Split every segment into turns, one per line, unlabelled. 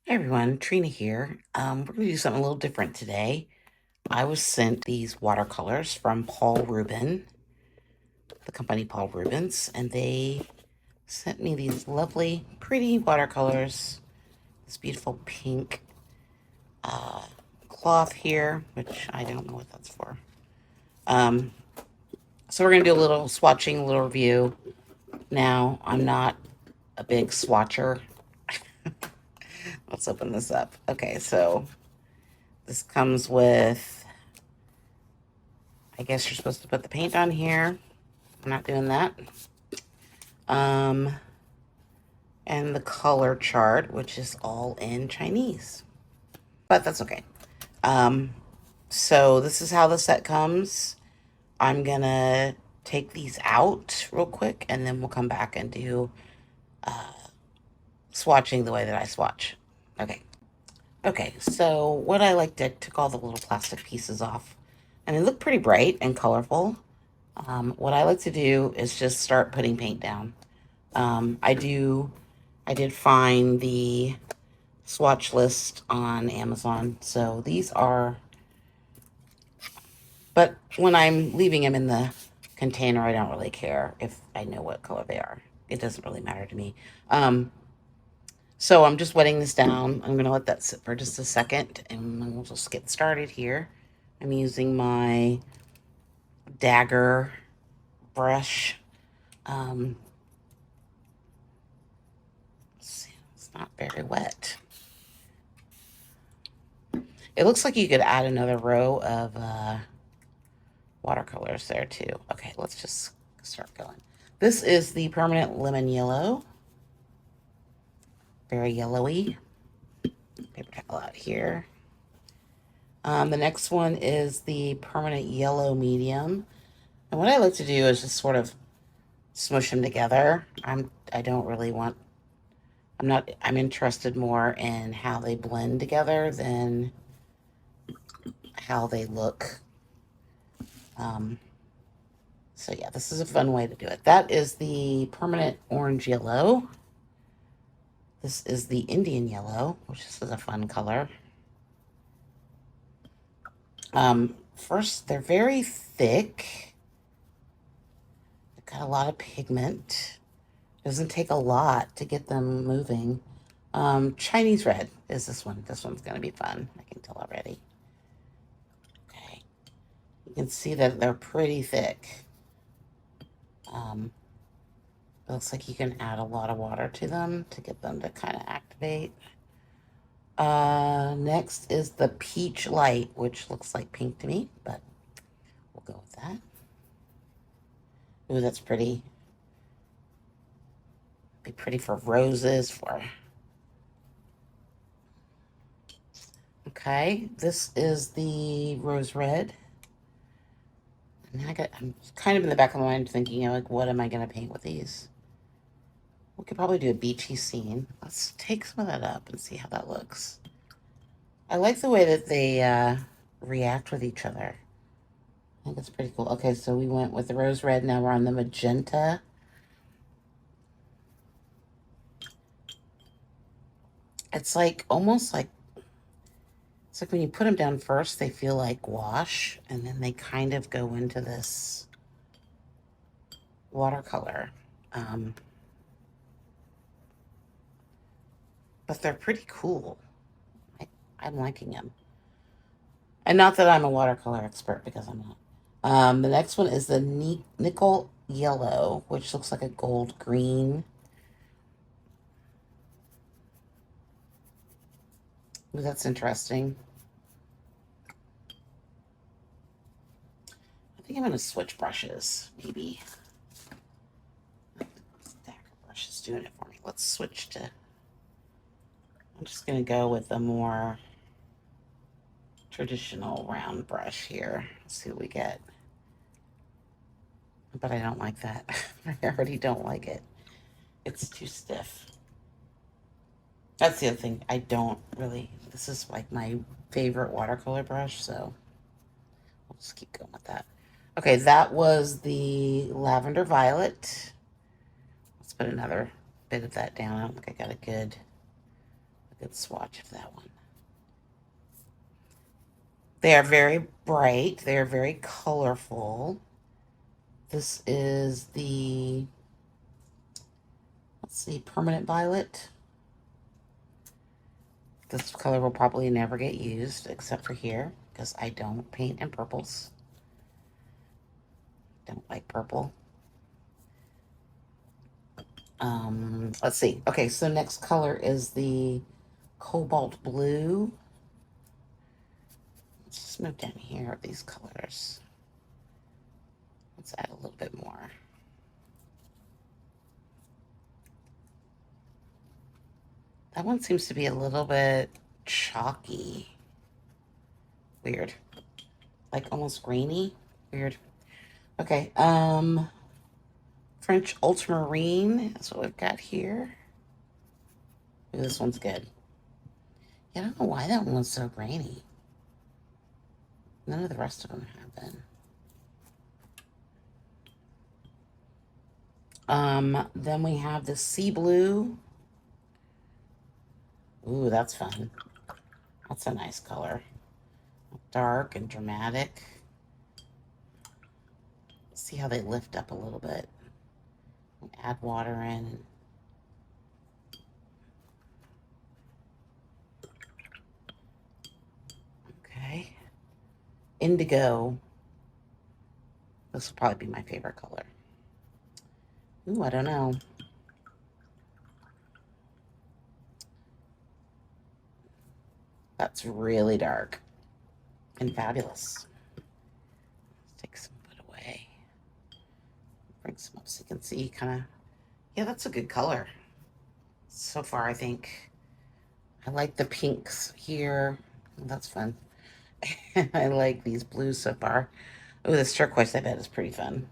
Hey everyone, Trina here. We're going to do something a little different today. I was sent these watercolors from Paul Rubens, the company Paul Rubens, and they sent me these lovely, pretty watercolors. This beautiful pink cloth here, which I don't know what that's for. Um, so we're going to do a little swatching, a little review. Now, I'm not a big swatcher. Let's open this up. Okay, so this comes with, I guess you're supposed to put the paint on here. I'm not doing that. Um, and the color chart, which is all in Chinese, but that's okay. Um, so this is how the set comes. I'm gonna take these out real quick, and then we'll come back and do swatching the way that I swatch. Okay. Okay, so what I like to took all the little plastic pieces off, and they look pretty bright and colorful. What I like to do is just start putting paint down. I did find the swatch list on Amazon. So these are, but when I'm leaving them in the container, I don't really care if I know what color they are. It doesn't really matter to me. So I'm just wetting this down. I'm going to let that sit for just a second and then we'll just get started here. I'm using my dagger brush. Let's see, it's not very wet. It looks like you could add another row of watercolors there too. Okay, let's just start going. This is the permanent lemon yellow. Very yellowy. Paper towel out here. The next one is the permanent yellow medium. And what I like to do is just sort of smush them together. I don't really want, I'm interested more in how they blend together than how they look. So yeah, this is a fun way to do it. That is the permanent orange yellow. This is the Indian yellow, which is a fun color. First, they're very thick. They've got a lot of pigment. Doesn't take a lot to get them moving. Chinese red is this one. This one's going to be fun. I can tell already. Okay. You can see that they're pretty thick. Looks like you can add a lot of water to them to get them to kind of activate. Next is the peach light, which looks like pink to me, but we'll go with that. Ooh, that's pretty. Be pretty for roses, for... Okay, this is the rose red. And I'm kind of in the back of my mind thinking, like, what am I going to paint with these? We could probably do a beachy scene. Let's take some of that up and see how that looks. I like the way that they react with each other. I think it's pretty cool. Okay, so we went with the rose red. Now we're on the magenta. It's like almost like, it's like when you put them down first, they feel like wash, and then they kind of go into this watercolor. But they're pretty cool. I'm liking them. And not that I'm a watercolor expert, because I'm not. The next one is the nickel yellow, which looks like a gold green. Ooh, that's interesting. I think I'm going to switch brushes, maybe. Dagger brush is doing it for me. Let's switch to... I'm just going to go with a more traditional round brush here. Let's see what we get. But I don't like that. I already don't like it. It's too stiff. That's the other thing. I don't really... This is like my favorite watercolor brush, so we'll just keep going with that. Okay, that was the lavender violet. Let's put another bit of that down. I don't think I got a Good swatch of that one. They are very bright. They are very colorful. This is the, let's see, permanent violet. This color will probably never get used except for here because I don't paint in purples. Don't like purple. Let's see. Okay, so next color is the cobalt blue. Let's just move down here with these colors. Let's add a little bit more. That one seems to be a little bit chalky. Weird. Like almost grainy. Weird. Okay, French ultramarine is what we've got here. Ooh, this one's good. Yeah, I don't know why that one was so grainy. None of the rest of them have been. Then we have the sea blue. Ooh, that's fun. That's a nice color. Dark and dramatic. See how they lift up a little bit. Add water in. Okay. Indigo. This will probably be my favorite color. Ooh, I don't know. That's really dark and fabulous. Let's take some of it away. Bring some up so you can see kind of, yeah, that's a good color. So far, I think I like the pinks here. That's fun. I like these blues so far. Oh, this turquoise, I bet, is pretty fun.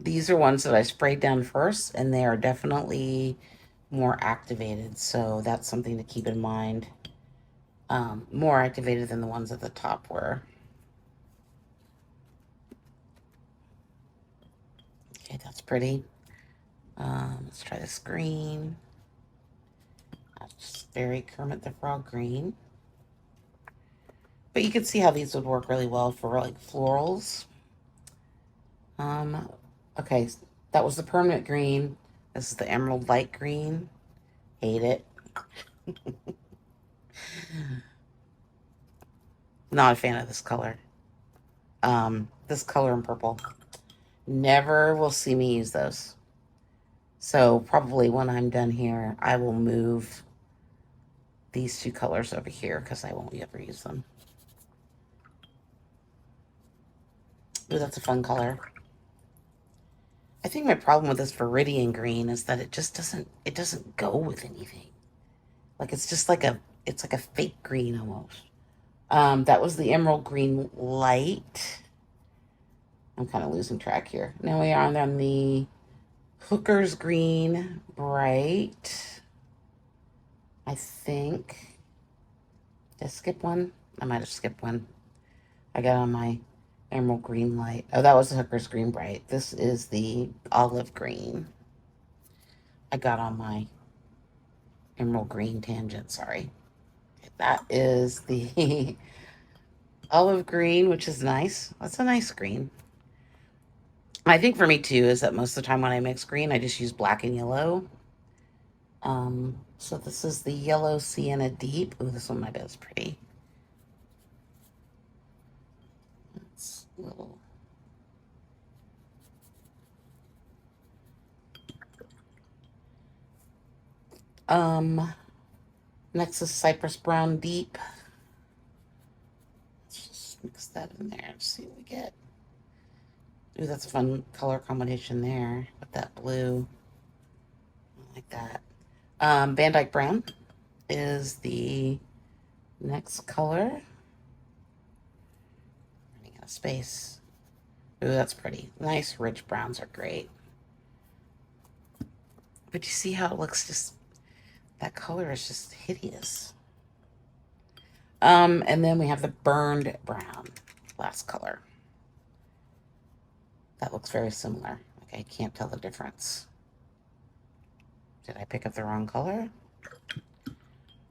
These are ones that I sprayed down first, and they are definitely more activated, so that's something to keep in mind. More activated than the ones at the top were. Okay, that's pretty. Let's try this green. That's very Kermit the Frog green. But you can see how these would work really well for like florals. Okay, that was the permanent green. This is the emerald light green. Hate it. Not a fan of this color. This color in purple. Never will see me use those. So probably when I'm done here, I will move these two colors over here because I won't ever use them. Ooh, that's a fun color. I think my problem with this Viridian green is that it just doesn't go with anything. Like it's just like it's like a fake green almost. That was the emerald green light. I'm kind of losing track here. Now we are on the Hooker's green bright. I think. Did I skip one? I might have skipped one. I got on my emerald green light. Oh, that was the Hooker's green bright. This is the olive green. I got on my emerald green tangent, sorry. That is the olive green, which is nice. That's a nice green. I think for me too is that most of the time when I mix green, I just use black and yellow. So this is the yellow sienna deep. Ooh, this one I bet is pretty. It's a little. Next is Cypress Brown Deep. Let's just mix that in there and see what we get. Ooh, that's a fun color combination there with that blue. I like that. Van Dyke Brown is the next color. Running out of space. Ooh, that's pretty. Nice rich browns are great. But you see how it looks just, that color is just hideous. And then we have the burned brown, last color. That looks very similar. Okay, I can't tell the difference. Did I pick up the wrong color?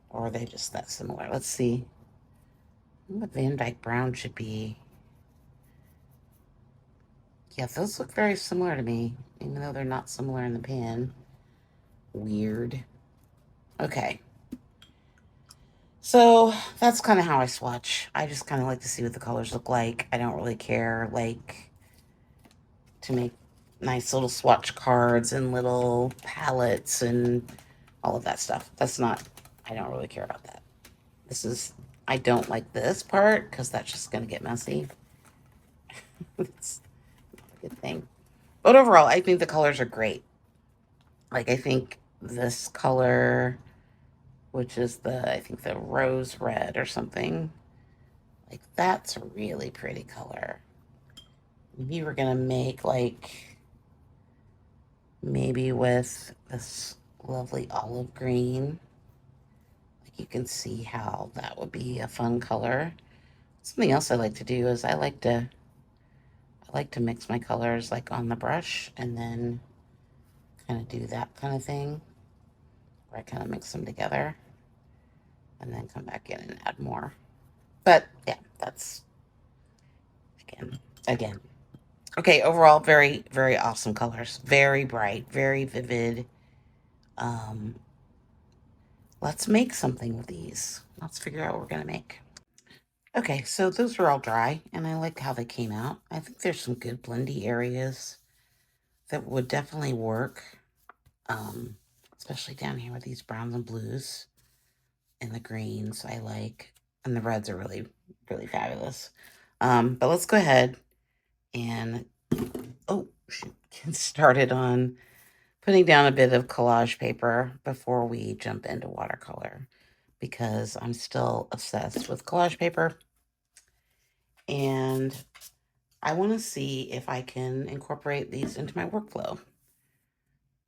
Or are they just that similar? Let's see. What Van Dyke Brown should be. Yeah, those look very similar to me, even though they're not similar in the pan. Weird. Okay. So that's kind of how I swatch. I just kind of like to see what the colors look like. I don't really care, like, to make nice little swatch cards and little palettes and all of that stuff. That's not, I don't really care about that. This is, I don't like this part because that's just going to get messy. It's not a good thing. But overall, I think the colors are great. Like, I think this color, which is I think the rose red or something, like, that's a really pretty color. If you were going to make, like, maybe with this lovely olive green, like, you can see how that would be a fun color. Something else I like to do is I like to mix my colors like on the brush and then kind of do that kind of thing where I kind of mix them together and then come back in and add more. But yeah, that's again. Okay, overall, very, very awesome colors. Very bright, very vivid. Um, let's make something with these. Let's figure out what we're gonna make. Okay, so those are all dry, and I like how they came out. I think there's some good blendy areas that would definitely work, especially down here with these browns and blues and the greens I like, and the reds are really, really fabulous. But let's go ahead and, oh, get started on putting down a bit of collage paper before we jump into watercolor, because I'm still obsessed with collage paper. And I want to see if I can incorporate these into my workflow.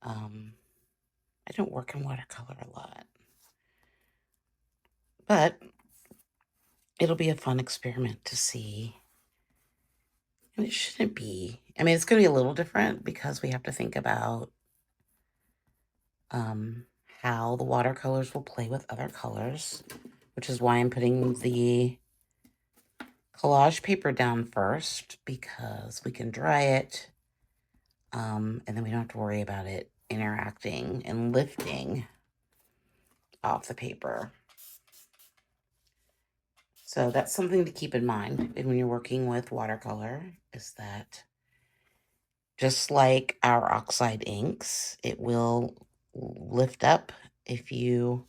I don't work in watercolor a lot, but it'll be a fun experiment to see. And it shouldn't be, I mean, it's going to be a little different because we have to think about how the watercolors will play with other colors, which is why I'm putting the collage paper down first, because we can dry it, and then we don't have to worry about it interacting and lifting off the paper. So that's something to keep in mind when you're working with watercolor, is that just like our oxide inks, it will lift up if you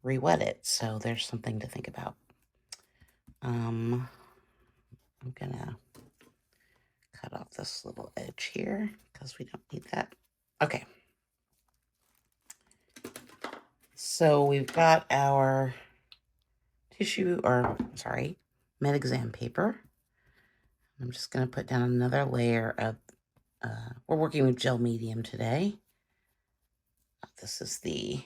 re-wet it. So there's something to think about. I'm gonna cut off this little edge here because we don't need that. Okay. So we've got our tissue, or sorry, med exam paper. I'm just gonna put down another layer of, we're working with gel medium today. This is the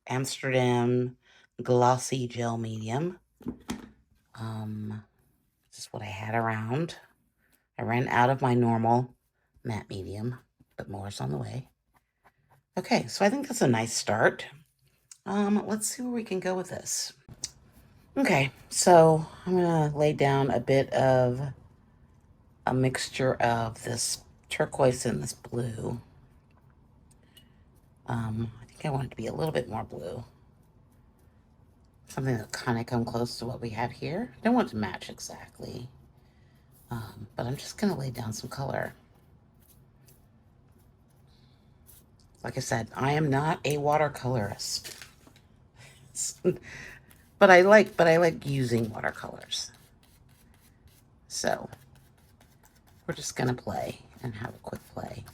Amsterdam glossy gel medium. This is what I had around. I ran out of my normal matte medium, but more is on the way. Okay, so I think that's a nice start. Let's see where we can go with this. Okay, so I'm gonna lay down a bit of a mixture of this turquoise and this blue. I think I want it to be a little bit more blue. Something that kind of come close to what we have here. I don't want it to match exactly, but I'm just gonna lay down some color. Like I said, I am not a watercolorist, but I like using watercolors. So we're just gonna play and have a quick play.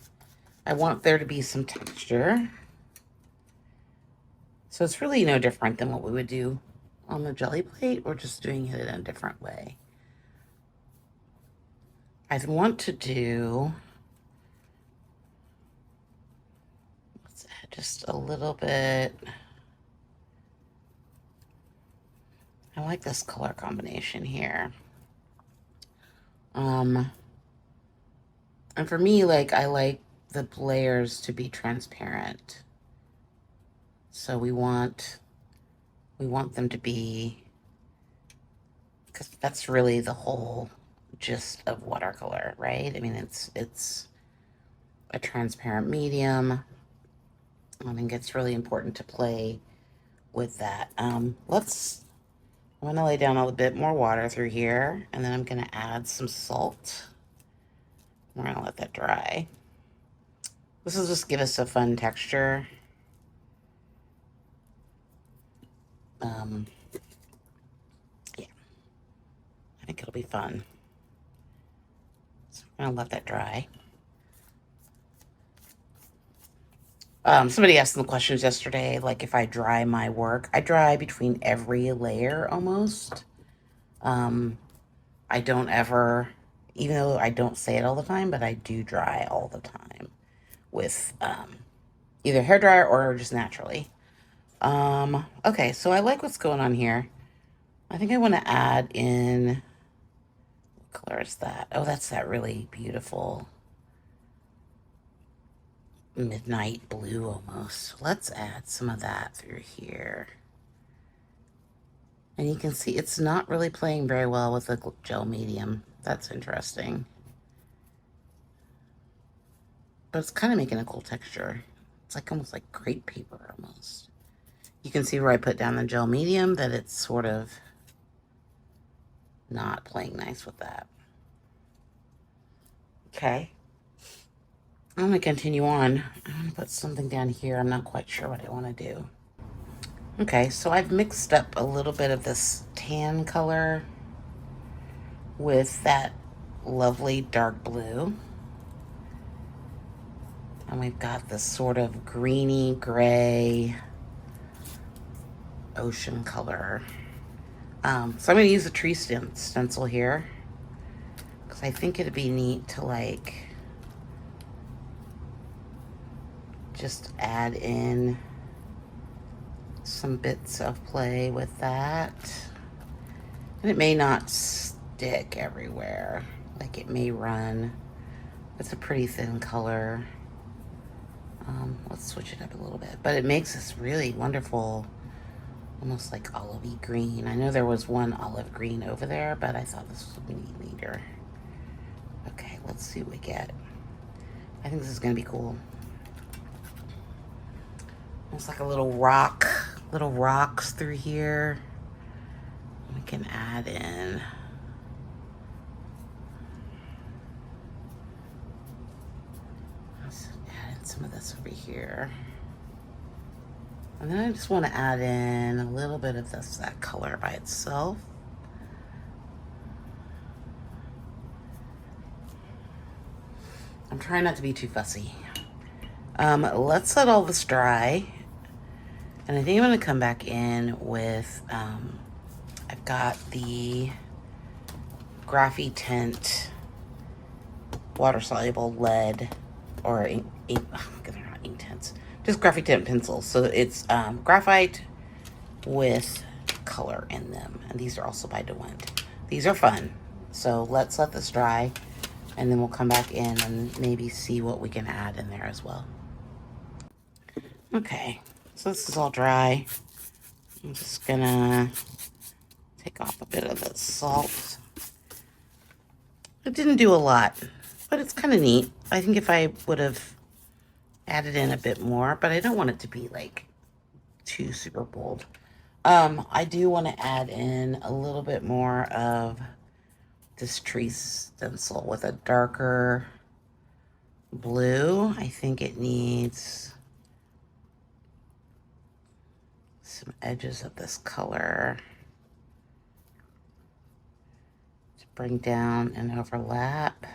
I want there to be some texture. So it's really no different than what we would do on the jelly plate. We're just doing it in a different way. I want to do, let's add just a little bit. I like this color combination here. And for me, like, I like the layers to be transparent. So we want them to be, because that's really the whole gist of watercolor, right? I mean, it's a transparent medium. I think it's really important to play with that. I'm gonna lay down a little bit more water through here, and then I'm gonna add some salt. We're gonna let that dry. This will just give us a fun texture. Yeah, I think it'll be fun. So I'm gonna let that dry. Somebody asked some questions yesterday, like if I dry my work. I dry between every layer almost. I don't ever, even though I don't say it all the time, but I do dry all the time with either hair dryer or just naturally. Okay, so I like what's going on here. I think I want to add in, what color is that? Oh, that's that really beautiful midnight blue almost. Let's add some of that through here. And you can see it's not really playing very well with the gel medium. That's interesting. But it's kind of making a cool texture. It's like almost like crepe paper almost. You can see where I put down the gel medium that it's sort of not playing nice with that. Okay. I'm going to continue on. I'm going to put something down here. I'm not quite sure what I want to do. Okay, so I've mixed up a little bit of this tan color with that lovely dark blue. And we've got this sort of greeny gray ocean color. So I'm going to use a tree stencil here because I think it'd be neat to like just add in some bits of play with that. And it may not stick everywhere. Like it may run. It's a pretty thin color. Let's switch it up a little bit. But it makes this really wonderful, almost like olivey green. I know there was one olive green over there, but I thought this would be neater. Okay, let's see what we get. I think this is gonna be cool. Almost like a little rocks through here. We can add in some of this over here. And then I just want to add in a little bit of that color by itself. I'm trying not to be too fussy. Let's let all this dry. And I think I'm going to come back in with, I've got the Graphy Tint water-soluble lead, or they're not ink tints, just Graphy Tint pencils. So it's graphite with color in them. And these are also by DeWint. These are fun. So let's let this dry, and then we'll come back in and maybe see what we can add in there as well. Okay, so this is all dry. I'm just gonna take off a bit of the salt. It didn't do a lot, but it's kind of neat. I think if I would have added in a bit more, but I don't want it to be like too super bold. I do want to add in a little bit more of this tree stencil with a darker blue. I think it needs some edges of this color to bring down and overlap.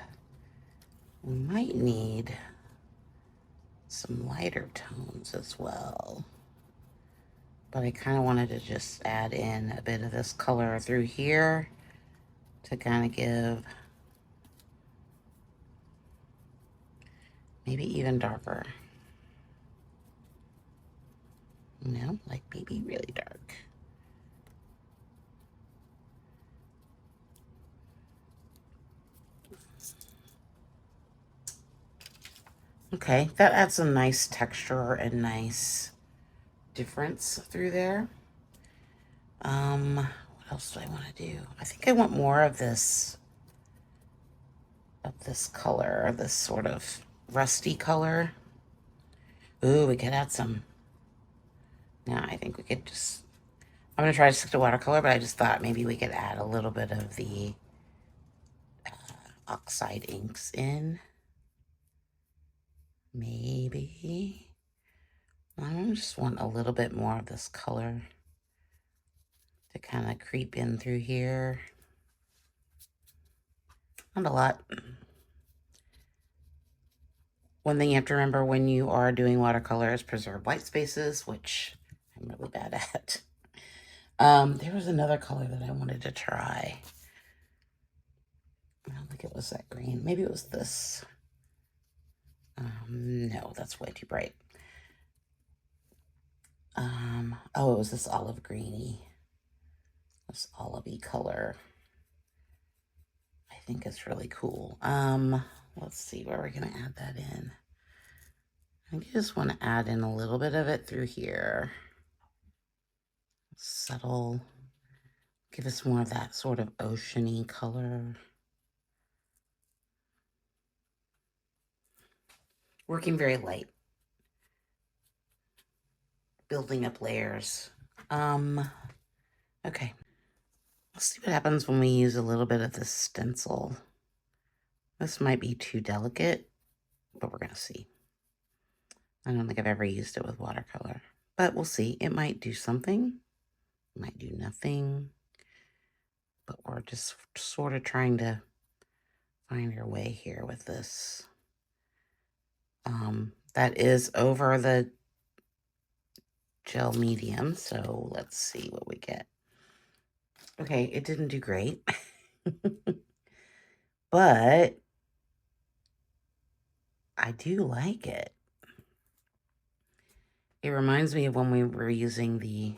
We might need some lighter tones as well. But I kind of wanted to just add in a bit of this color through here to kind of give maybe even darker. You know, like maybe really dark. Okay, that adds some nice texture and nice difference through there. What else do I want to do? I think I want more of this color, this sort of rusty color. Ooh, we could add some. Now I think we could just, I'm gonna try to stick to watercolor, but I just thought maybe we could add a little bit of the oxide inks in. Maybe. I just want a little bit more of this color to kind of creep in through here. Not a lot. One thing you have to remember when you are doing watercolor is preserve white spaces, which I'm really bad at. There was another color that I wanted to try. I don't think it was that green. Maybe it was this. No, that's way too bright. Oh, it was this olive greeny. This olivey color. I think it's really cool. Let's see where we're gonna add that in. I just want to add in a little bit of it through here. Subtle. Give us more of that sort of oceany color. Working very light. Building up layers. Okay. Let's see what happens when we use a little bit of this stencil. This might be too delicate, but we're gonna see. I don't think I've ever used it with watercolor, but we'll see. It might do something, it might do nothing, but we're just sort of trying to find our way here with this. That is over the gel medium, so let's see what we get. Okay, it didn't do great, but I do like it. It reminds me of when we were using the,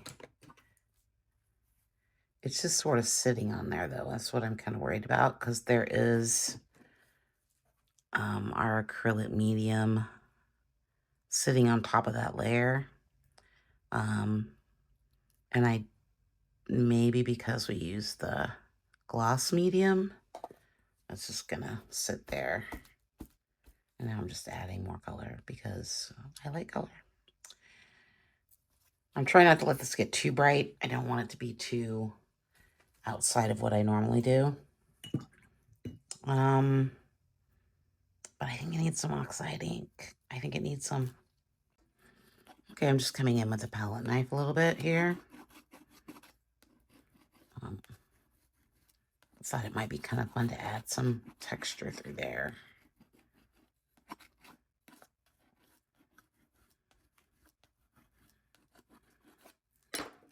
it's just sort of sitting on there though. That's what I'm kind of worried about, because there is our acrylic medium sitting on top of that layer. And maybe because we use the gloss medium, it's just gonna sit there. And now I'm just adding more color because I like color. I'm trying not to let this get too bright. I don't want it to be too outside of what I normally do. But I think it needs some oxide ink. I think it needs some. Okay, I'm just coming in with a palette knife a little bit here. I thought it might be kind of fun to add some texture through there.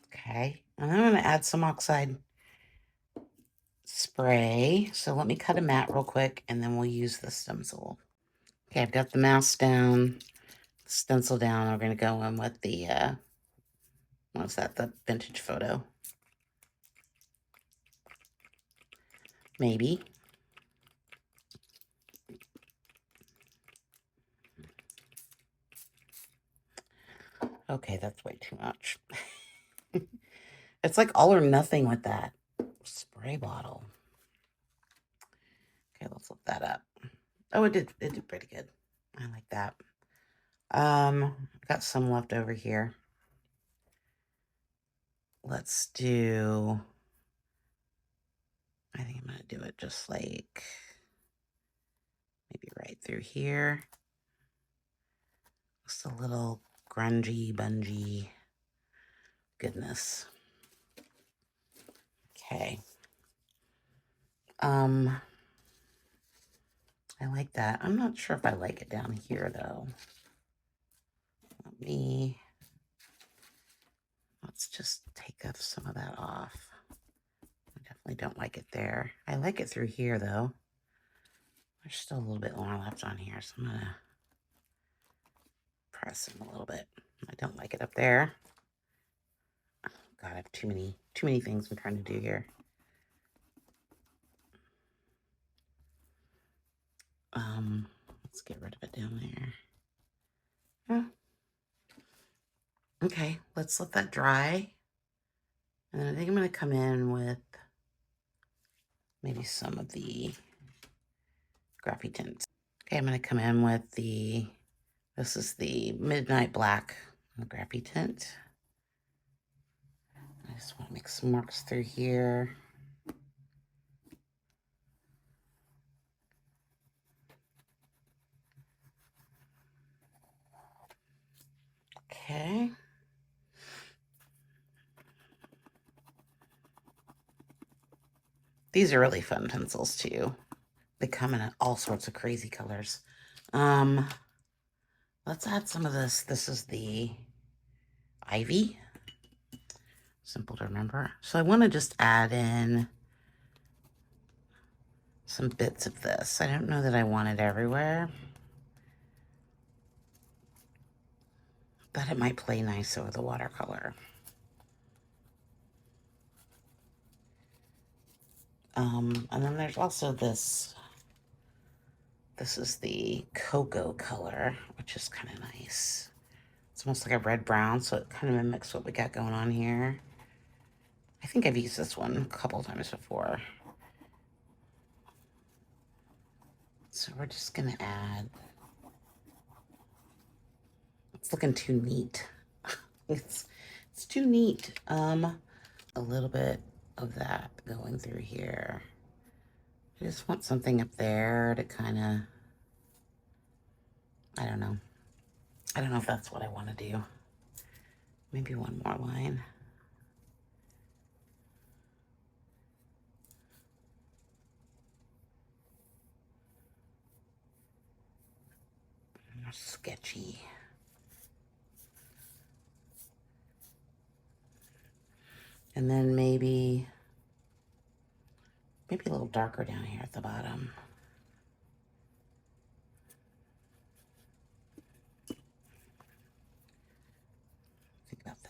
Okay, and I'm going to add some oxide spray. So let me cut a mat real quick, and then we'll use the stencil. Okay, I've got the mask down, the stencil down. We're going to go in with the, what's that, the vintage photo? Maybe. Okay, that's way too much. It's like all or nothing with that spray bottle. Okay, let's look that up. Oh, it did pretty good. I like that. I've got some left over here. Let's do, I think I'm gonna do it just like maybe right through here. Just a little grungy, bungy goodness. Okay. I like that. I'm not sure if I like it down here though. Let's just take some of that off. I definitely don't like it there. I like it through here though. There's still a little bit more left on here, so I'm gonna press him a little bit. I don't like it up there. God, I have too many things I'm trying to do here. Let's get rid of it down there. Okay, let's let that dry. And then I think I'm going to come in with maybe some of the Graffy tints. Okay, I'm going to come in with this is the Midnight Black Graffy tint. I just want to make some marks through here. Okay. These are really fun pencils too. They come in all sorts of crazy colors. Let's add some of this. This is the Ivy. Simple to remember. So I want to just add in some bits of this. I don't know that I want it everywhere, but it might play nice over the watercolor. And then there's also this. This is the cocoa color, which is kind of nice. It's almost like a red-brown, so it kind of mimics what we got going on here. I think I've used this one a couple times before. So we're just gonna add, it's looking too neat. it's too neat. A little bit of that going through here. I just want something up there to kind of, I don't know. I don't know if that's what I want to do. Maybe one more line. More sketchy. And then maybe a little darker down here at the bottom. Think about that.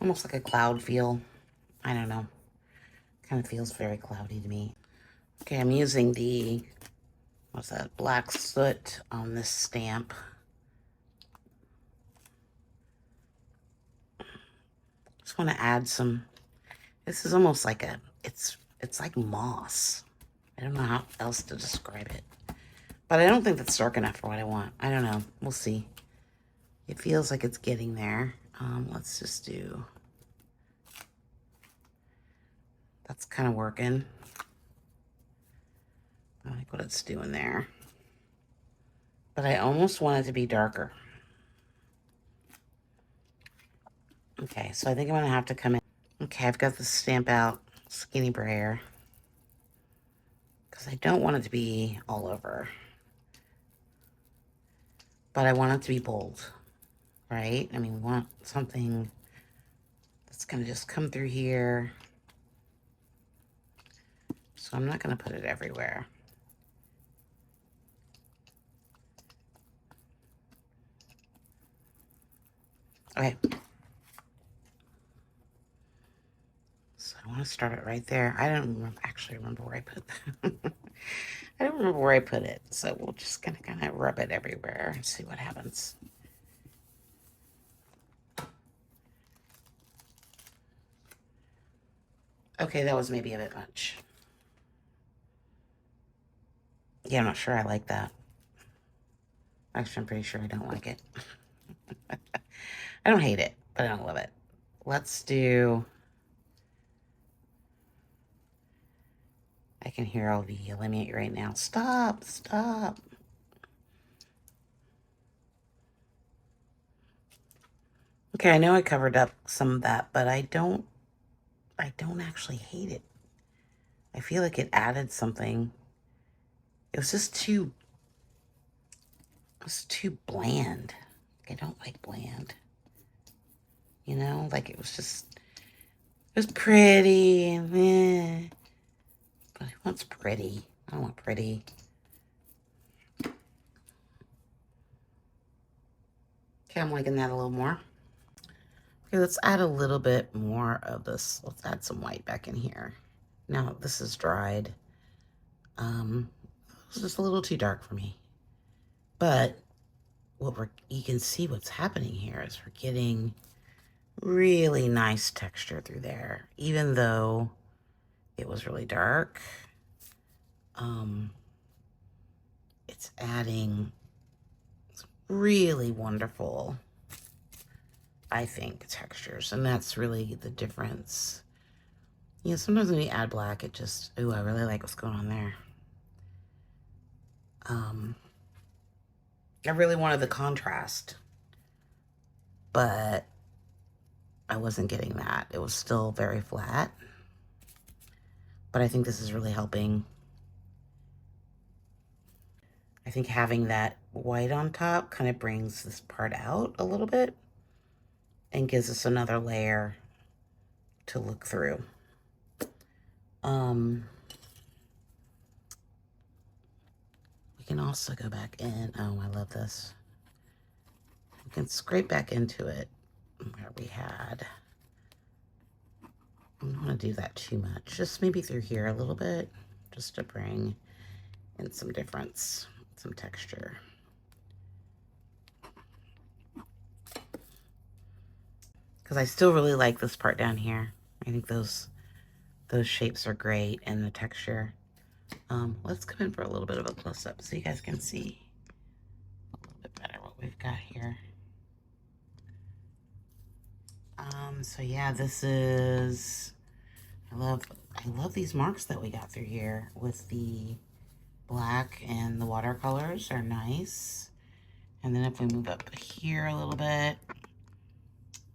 Almost like a cloud feel. I don't know. Kind of feels very cloudy to me. Okay, I'm using the, what's that, black soot on this stamp. Just want to add some, this is almost like a, it's like moss. I don't know how else to describe it. But I don't think that's dark enough for what I want. I don't know. We'll see. It feels like it's getting there. Let's just do, that's kind of working. I like what it's doing there. But I almost want it to be darker. Okay, so I think I'm going to have to come in. Okay, I've got the stamp out skinny brayer because I don't want it to be all over. But I want it to be bold, right? I mean, we want something that's going to just come through here. So I'm not going to put it everywhere. Okay. So I want to start it right there. I don't actually remember where I put that. I don't remember where I put it. So we're just going to kind of rub it everywhere and see what happens. Okay, that was maybe a bit much. Yeah, I'm not sure I like that. Actually, I'm pretty sure I don't like it. I don't hate it, but I don't love it. Let's do, I can hear all the eliminate right now. Stop, stop. Okay, I know I covered up some of that, but I don't actually hate it. I feel like it added something. It was just too, it was too bland. I don't like bland. You know, like it was just, it was pretty and but who wants pretty? I don't want pretty. Okay, I'm liking that a little more. Okay, let's add a little bit more of this. Let's add some white back in here. Now, this is dried. It's just a little too dark for me. But you can see what's happening here is we're getting really nice texture through there, even though it was really dark. It's adding really wonderful, I think, textures, and that's really the difference. You know, sometimes when you add black, it just, ooh, I really like what's going on there. I really wanted the contrast, but I wasn't getting that. It was still very flat, but I think this is really helping. I think having that white on top kind of brings this part out a little bit and gives us another layer to look through. We can also go back in. Oh, I love this. We can scrape back into it where we had. I don't want to do that too much. Just maybe through here a little bit, just to bring in some difference, some texture. Because I still really like this part down here. I think those shapes are great, and the texture. Let's come in for a little bit of a close-up so you guys can see a little bit better what we've got here. So yeah, this is, I love these marks that we got through here with the black, and the watercolors are nice. And then if we move up here a little bit,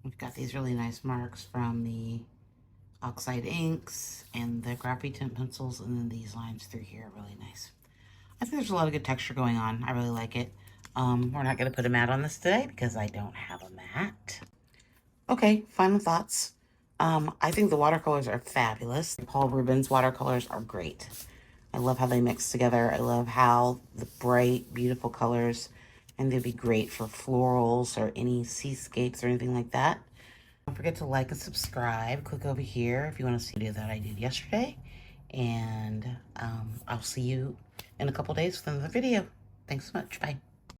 we've got these really nice marks from the oxide inks and the graphite tint pencils, and then these lines through here are really nice. I think there's a lot of good texture going on. I really like it. We're not going to put a mat on this today because I don't have a mat. Okay, final thoughts. I think the watercolors are fabulous. Paul Rubens watercolors are great. I love how they mix together. I love how the bright, beautiful colors, and they'd be great for florals or any seascapes or anything like that. Don't forget to like and subscribe. Click over here if you want to see the video that I did yesterday. And I'll see you in a couple days with another video. Thanks so much. Bye.